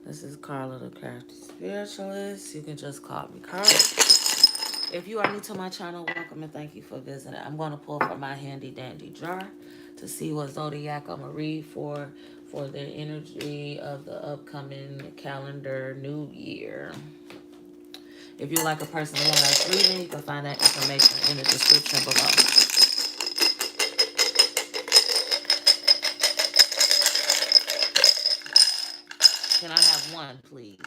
This is Carla, the Crafty Spiritualist. You can just call me Carla. If you are new to my channel, welcome and thank you for visiting. I'm going to pull from my handy dandy jar to see what zodiac I'm going to read for the energy of the upcoming calendar new year. If you like a personalized reading, you can find that information in the description below. Can I have one, please?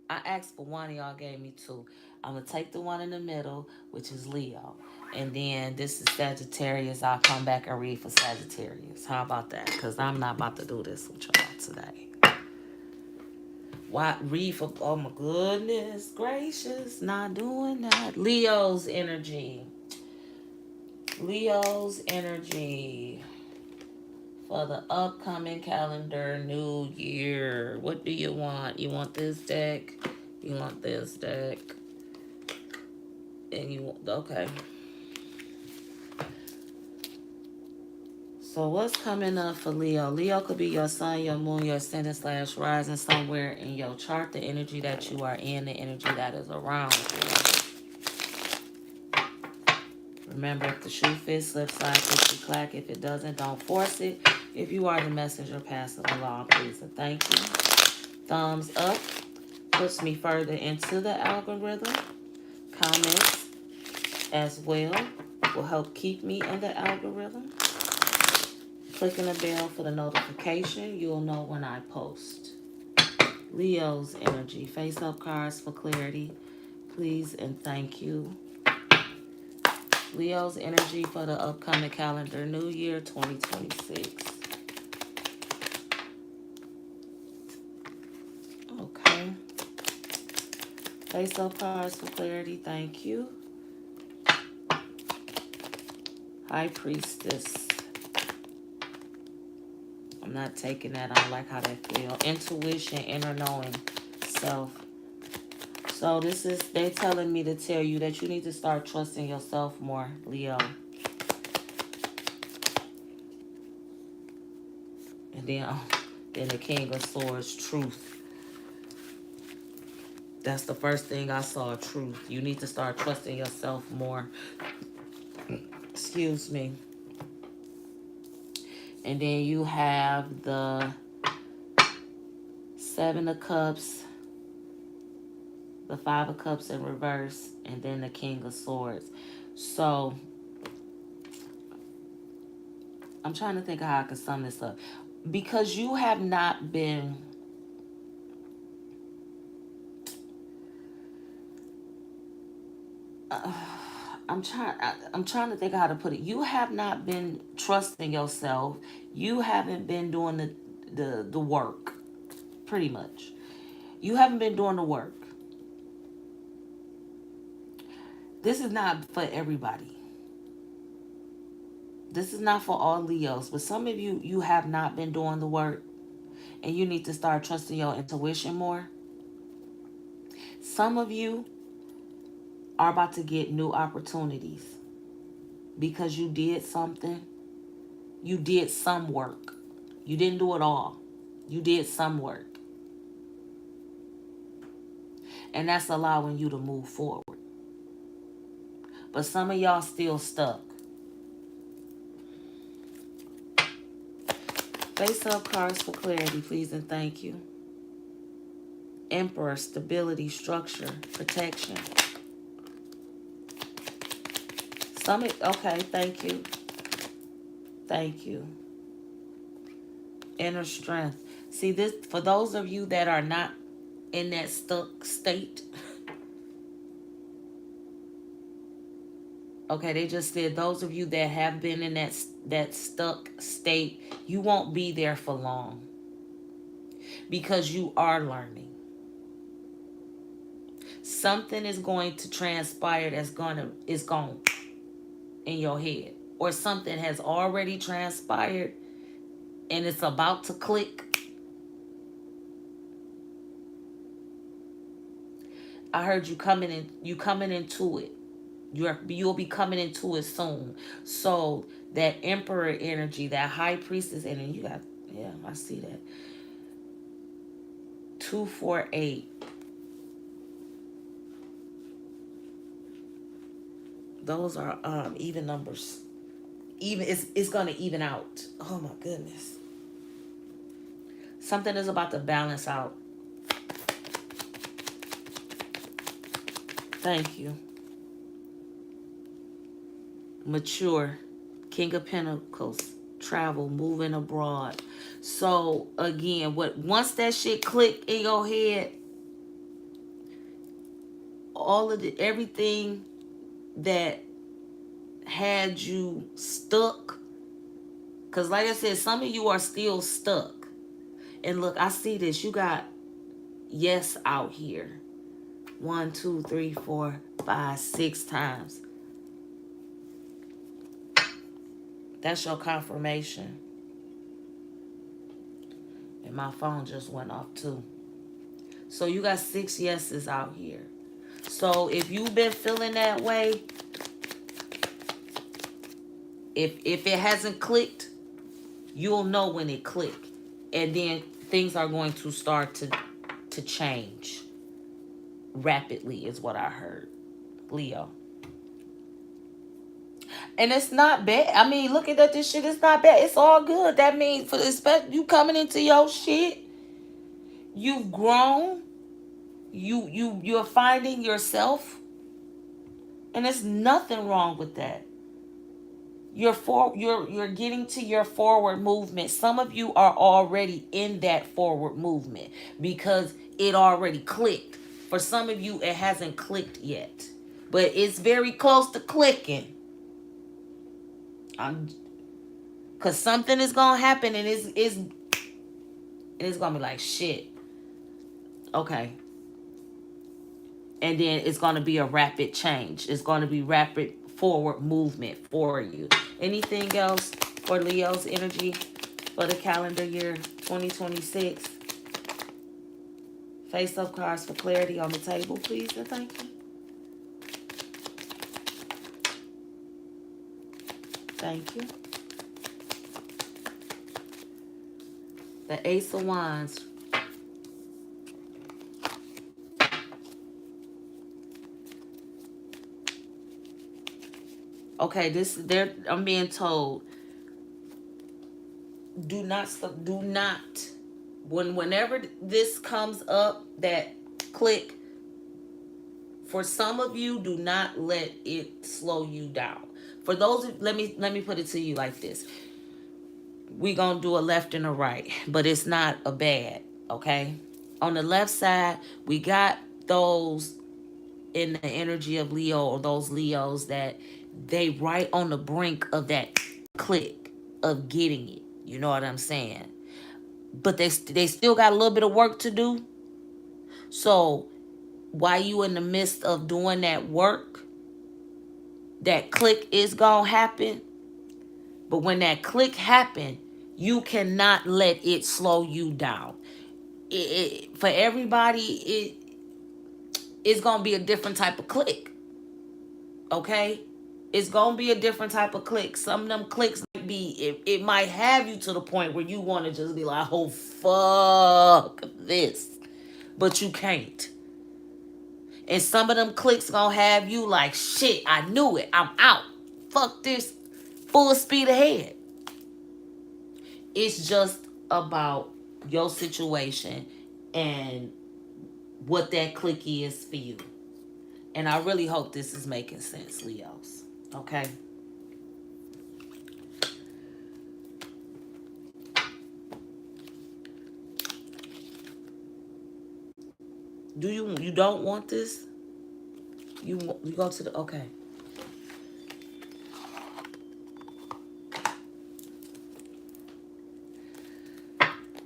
I asked for one, y'all gave me two. I'm going to take the one in the middle, which is Leo. And then this is Sagittarius. I'll come back and read for Sagittarius. How about that? Because I'm not about to do this with y'all today. Why read for, oh my goodness gracious, not doing that. Leo's energy. Leo's energy for the upcoming calendar new year. What do you want? You want this deck? You want this deck? And you want, okay. So what's coming up for Leo? Leo could be your sun, your moon, your ascendant / rising somewhere in your chart. The energy that you are in, the energy that is around you. Remember, if the shoe fits, slip, slide, click, clack. If it doesn't, don't force it. If you are the messenger, pass it along, please and thank you. Thumbs up puts me further into the algorithm. Comments as well will help keep me in the algorithm. Clicking the bell for the notification. You'll know when I post. Leo's energy. Face up cards for clarity. Please and thank you. Leo's energy for the upcoming calendar new year 2026. Okay. Face up cards for clarity. Thank you. High Priestess. I'm not taking that. I don't like how that feels. Intuition, inner knowing, self. So this is, they telling me to tell you that you need to start trusting yourself more, Leo. And then the King of Swords, truth. That's the first thing I saw, truth. You need to start trusting yourself more. Excuse me. And then you have the Seven of Cups, the Five of Cups in reverse, and then the King of Swords. So, I'm trying to think of how I can sum this up. Because you have not been... I'm trying to think of how to put it. You have not been trusting yourself. You haven't been doing the work, pretty much. You haven't been doing the work. This is not for everybody. This is not for all Leos. But some of you, you have not been doing the work. And you need to start trusting your intuition more. Some of you are about to get new opportunities. Because you did something. You did some work. You didn't do it all. You did some work. And that's allowing you to move forward. But some of y'all still stuck. Face up cards for clarity, please and thank you. Emperor, stability, structure, protection. Okay, thank you. Thank you. Inner strength. See, this, for those of you that are not in that stuck state. Okay, they just said those of you that have been in that stuck state, you won't be there for long. Because you are learning. Something is going to transpire that's is gone in your head. Or something has already transpired and it's about to click. I heard you coming into it. You'll be coming into it soon. So that Emperor energy, that High Priestess energy, Yeah, I see that. 248. Those are even numbers. Even it's gonna even out. Oh my goodness. Something is about to balance out. Thank you. Mature. King of Pentacles. Travel. Moving abroad. So again, once that shit click in your head, all of everything that had you stuck, because like I said, some of you are still stuck. And look, I see this. You got yes out here. 1, 2, 3, 4, 5, 6 times. That's your confirmation. And my phone just went off too. So you got 6 yeses out here. So if you've been feeling that way, if it hasn't clicked, you'll know when it clicked. And then things are going to start to change rapidly is what I heard. Leo. And it's not bad. I mean, looking at this shit, it's not bad. It's all good. That means for especially you coming into your shit, you've grown. You're finding yourself. And there's nothing wrong with that. You're getting to your forward movement. Some of you are already in that forward movement because it already clicked. For some of you, it hasn't clicked yet, but it's very close to clicking. Cause something is gonna happen, and it's gonna be like shit. Okay, and then it's gonna be a rapid change. It's gonna be rapid forward movement for you. Anything else for Leo's energy for the calendar year 2026? Face-up cards for clarity on the table, please, and thank you. Thank you. The Ace of Wands. Okay, I'm being told, do not, whenever this comes up, that click, for some of you, do not let it slow you down. For those, let me put it to you like this. We gonna do a left and a right, but it's not a bad, okay? On the left side, we got those in the energy of Leo, or those Leos that they right on the brink of that click of getting it. You know what I'm saying? But they still got a little bit of work to do. So while you in the midst of doing that work, that click is gonna happen. But when that click happen, you cannot let it slow you down. For everybody, it's gonna be a different type of click. Okay? It's gonna be a different type of click. Some of them clicks might be, it might have you to the point where you want to just be like, oh fuck this. But you can't. And some of them clicks gonna have you like, shit, I knew it. I'm out. Fuck this. Full speed ahead. It's just about your situation and what that click is for you. And I really hope this is making sense, Leos. Okay? You don't want this? You go to the, okay.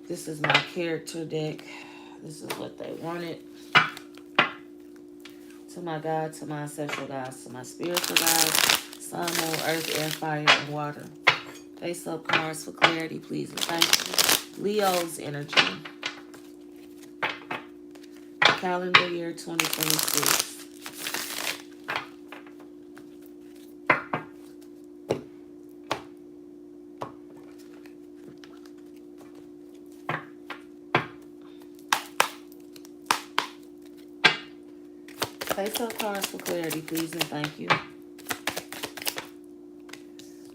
This is my character deck. This is what they wanted. To my God, to my ancestral gods, to my spiritual gods, sun, moon, earth, air, fire, and water. Face up cards for clarity, please and thank you. Leo's energy. Calendar year 2026. Face-up cards for clarity, please and thank you.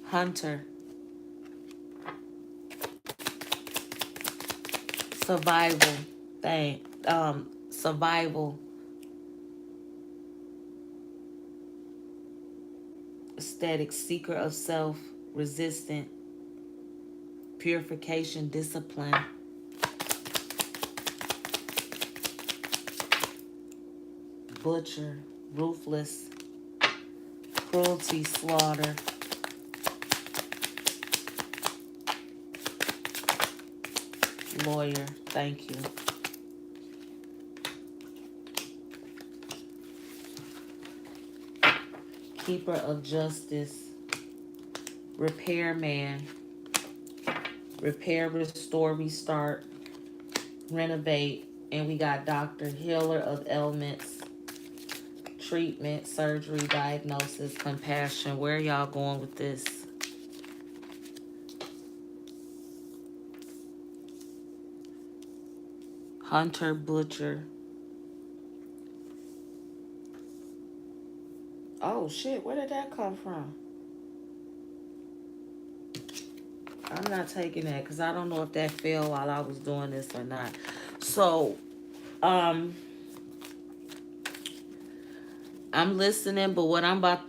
Hunter. Survival. Survival. Aesthetic. Seeker of self. Resistant. Purification. Discipline. Butcher. Ruthless. Cruelty. Slaughter. Lawyer. Thank you. Keeper of justice. Repairman. Repair, restore, restart, renovate. And we got doctor. Healer of ailments. Treatment, surgery, diagnosis, compassion. Where are y'all going with this? Hunter, butcher. Oh shit, where did that come from? I'm not taking that because I don't know if that fell while I was doing this or not. So, I'm listening, but what I'm about,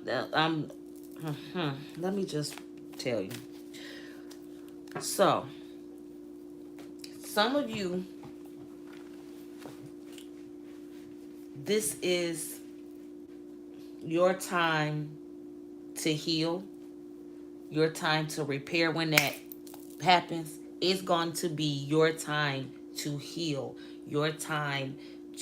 let me just tell you. So, some of you, this is your time to heal, your time to repair. When that happens, it's going to be your time to heal, your time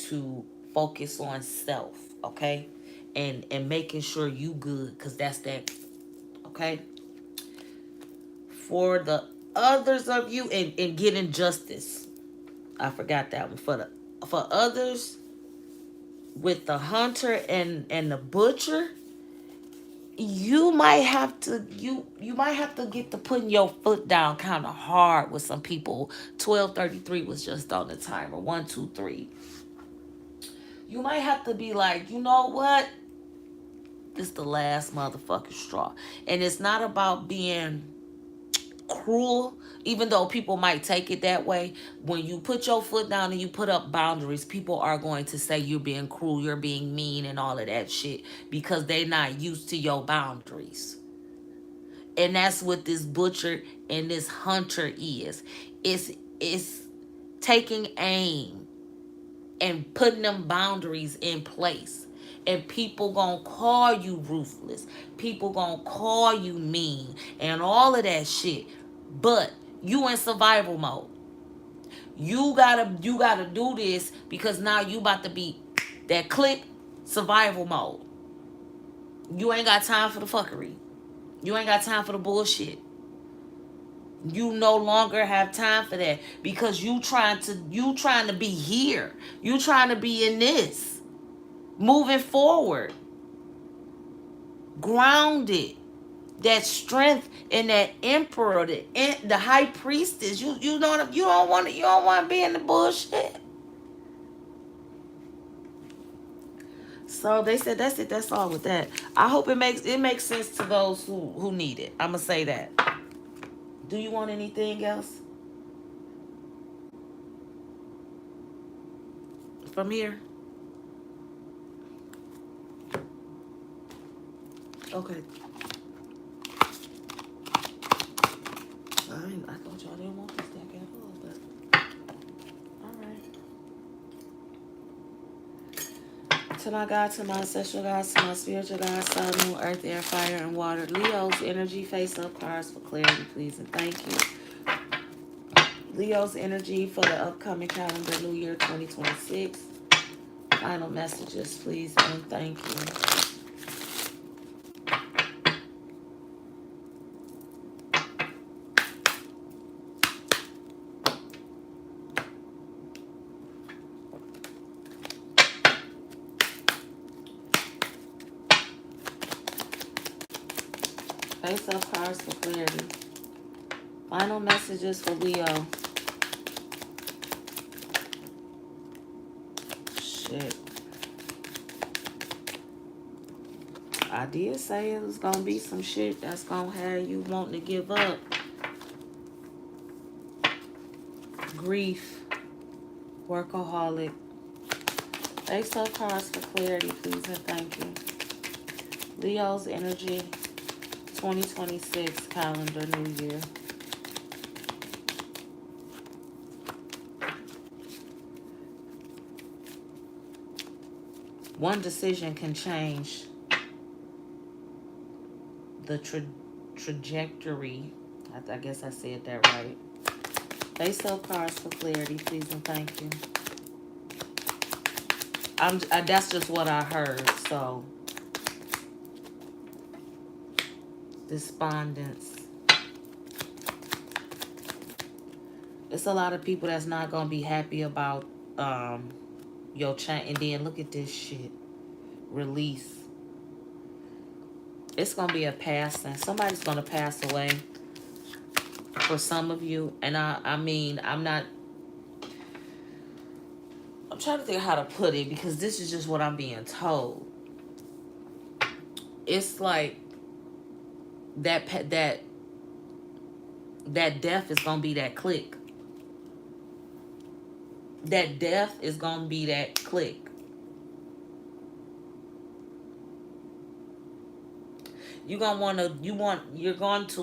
to focus on self, okay? And making sure you good, because that's that, okay? For the others of you, and getting justice. I forgot that one. For others, with the hunter and the butcher, you might have to you might have to get to putting your foot down kind of hard with some people. 1233 was just on the timer. 1, 2, 3. You might have to be like, you know what? This is the last motherfucking straw. And it's not about being cruel, even though people might take it that way. When you put your foot down and you put up boundaries, people are going to say you're being cruel, you're being mean, and all of that shit, because they're not used to your boundaries. And that's what this butcher and this hunter is. It's taking aim and putting them boundaries in place. And people gonna call you ruthless. People gonna call you mean and all of that shit. But you in survival mode. You gotta do this because now you about to be that click survival mode. You ain't got time for the fuckery. You ain't got time for the bullshit. You no longer have time for that because you trying to be here. You trying to be in this. Moving forward. Grounded. That strength and that emperor, the high priestess. You don't want to be in the bullshit. So they said that's it. That's all with that. I hope it makes sense to those who need it. I'ma say that. Do you want anything else from here? Okay. I thought y'all didn't want this deck at all, but alright. To my God, to my ancestral gods, to my spiritual gods, sun, moon, earth, air, fire, and water. Leo's energy, face up cards for clarity, please, and thank you. Leo's energy for the upcoming calendar new year 2026. Final messages, please, and thank you. Face up cards for clarity. Final messages for Leo. Shit. I did say it was gonna be some shit that's gonna have you wanting to give up. Grief, workaholic. Ace of cards for clarity, please and thank you. Leo's energy, 2026 calendar, new year. One decision can change the trajectory. I guess I said that right. Face up cards for clarity, please and thank you. That's just what I heard. So, despondence. It's a lot of people that's not gonna be happy about your change. And then look at this shit. Release. It's gonna be a passing. Somebody's gonna pass away. For some of you, and I mean, I'm trying to think how to put it because this is just what I'm being told. It's like that death is gonna be that click. That death is gonna be that click. You're going to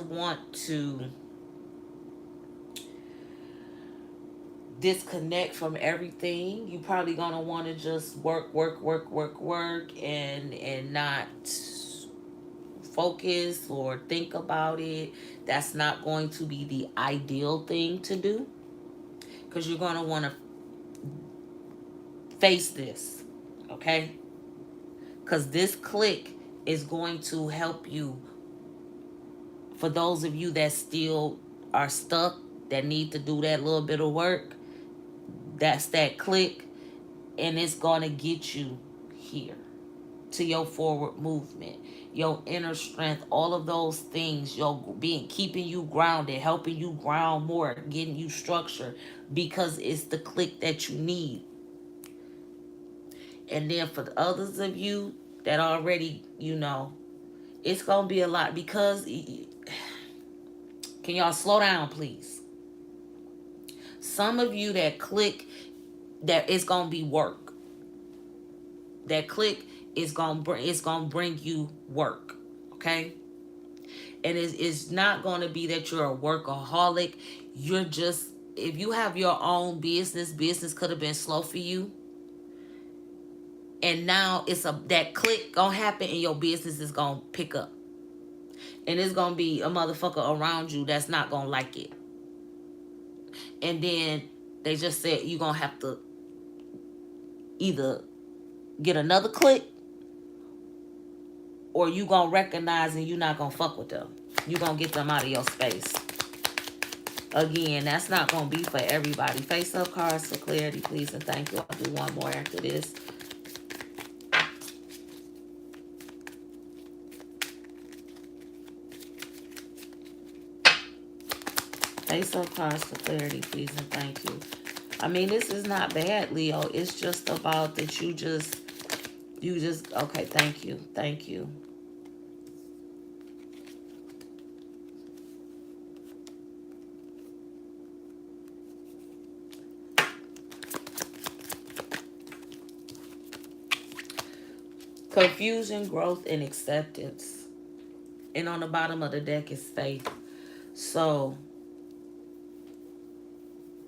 want to disconnect from everything. You probably gonna want to just work, and not focus or think about it. That's not going to be the ideal thing to do, because you're gonna want to face this, okay? Because this click is going to help you. For those of you that still are stuck, that need to do that little bit of work, that's that click, and it's going to get you here to your forward movement, your inner strength, all of those things, keeping you grounded, helping you ground more, getting you structure, because it's the click that you need. And then for the others of you that already, it's going to be a lot, because can y'all slow down, please? Some of you that click, that it's going to be work. That click is going to bring you work, okay? And it's not going to be that you're a workaholic. You're just, if you have your own business could have been slow for you. And now that click gonna happen and your business is gonna pick up. And it's gonna be a motherfucker around you that's not gonna like it. And then they just said you're gonna have to either get another click, or you gonna recognize and you're not gonna fuck with them. You're gonna get them out of your space. Again, that's not gonna be for everybody. Face up cards for clarity, please and thank you. I'll do one more after this. Face up cards for clarity, please and thank you. I mean, this is not bad, Leo. It's just about that you just, okay, thank you. Thank you. Confusion, growth, and acceptance. And on the bottom of the deck is faith. So,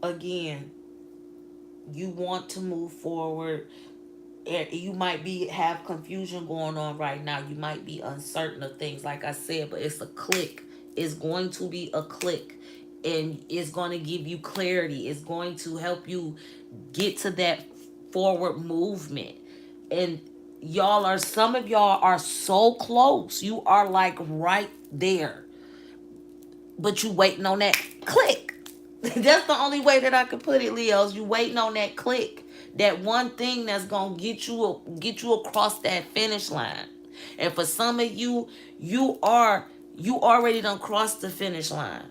again, you want to move forward. You might have confusion going on right now. You might be uncertain of things, like I said, but it's a click. It's going to be a click, and it's going to give you clarity. It's going to help you get to that forward movement. And some of y'all are so close. You are like right there, but you waiting on that click. That's the only way that I could put it, Leos. You waiting on that click, that one thing that's gonna get you across that finish line. And for some of you, you already done crossed the finish line,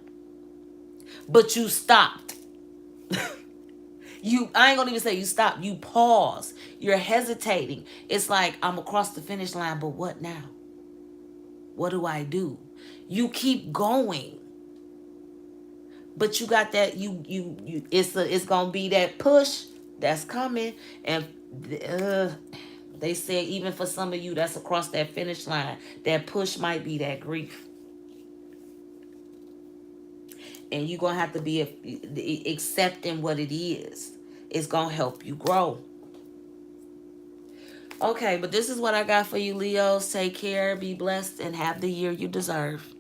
but you stopped. I ain't gonna even say you stopped. You pause. You're hesitating. It's like, I'm across the finish line, but what now? What do I do? You keep going. But you got that, it's gonna be that push that's coming. And they say even for some of you that's across that finish line, that push might be that grief. And you're gonna have to be accepting what it is. It's gonna help you grow. Okay, but this is what I got for you, Leos. Take care, be blessed, and have the year you deserve.